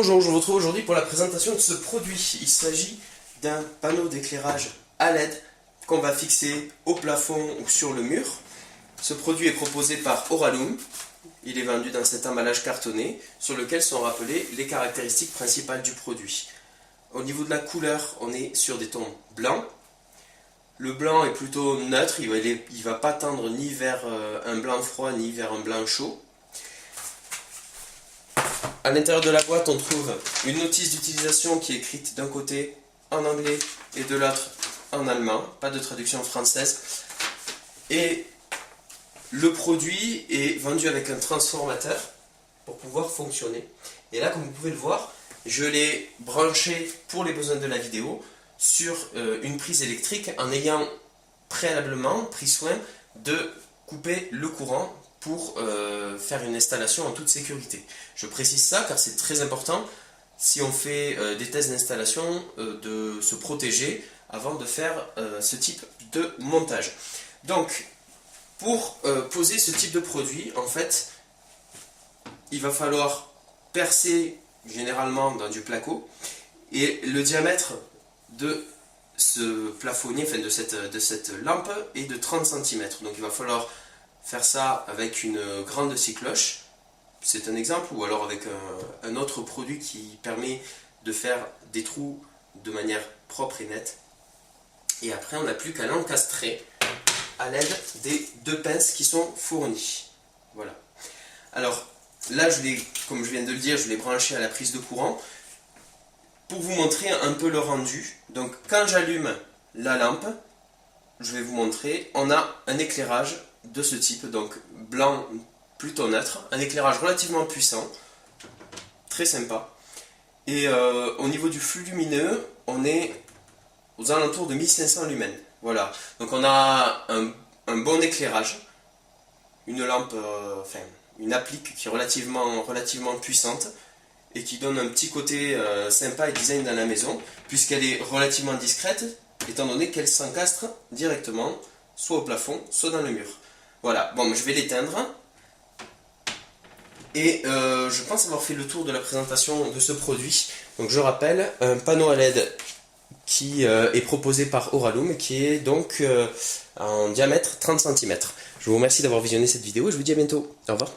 Bonjour, je vous retrouve aujourd'hui pour la présentation de ce produit. Il s'agit d'un panneau d'éclairage à LED qu'on va fixer au plafond ou sur le mur. Ce produit est proposé par Auralum. Il est vendu dans cet emballage cartonné sur lequel sont rappelées les caractéristiques principales du produit. Au niveau de la couleur, on est sur des tons blancs. Le blanc est plutôt neutre, il ne va pas tendre ni vers un blanc froid ni vers un blanc chaud. À l'intérieur de la boîte, on trouve une notice d'utilisation qui est écrite d'un côté en anglais et de l'autre en allemand, pas de traduction française. Et le produit est vendu avec un transformateur pour pouvoir fonctionner. Et là, comme vous pouvez le voir, je l'ai branché pour les besoins de la vidéo sur une prise électrique en ayant préalablement pris soin de couper le courant pour faire une installation en toute sécurité. Je précise ça car c'est très important si on fait des tests d'installation de se protéger avant de faire ce type de montage. Donc pour poser ce type de produit, en fait, il va falloir percer généralement dans du placo et le diamètre de ce plafonnier, enfin de cette lampe est de 30 cm. Donc il va falloir faire ça avec une grande scie cloche, c'est un exemple, ou alors avec un autre produit qui permet de faire des trous de manière propre et nette. Et après on n'a plus qu'à l'encastrer à l'aide des deux pinces qui sont fournies. Voilà. Alors là, comme je viens de le dire, je l'ai branché à la prise de courant pour vous montrer un peu le rendu. Donc quand j'allume la lampe, je vais vous montrer, on a un éclairage de ce type, donc blanc plutôt neutre, un éclairage relativement puissant, très sympa. Et au niveau du flux lumineux, on est aux alentours de 1500 lumens. Voilà, donc on a un bon éclairage, une lampe, une applique qui est relativement puissante et qui donne un petit côté sympa et design dans la maison, puisqu'elle est relativement discrète, étant donné qu'elle s'encastre directement, soit au plafond, soit dans le mur. Voilà, bon, je vais l'éteindre. Et je pense avoir fait le tour de la présentation de ce produit. Donc je rappelle, un panneau à LED qui est proposé par Auralum, qui est donc en diamètre 30 cm. Je vous remercie d'avoir visionné cette vidéo et je vous dis à bientôt. Au revoir.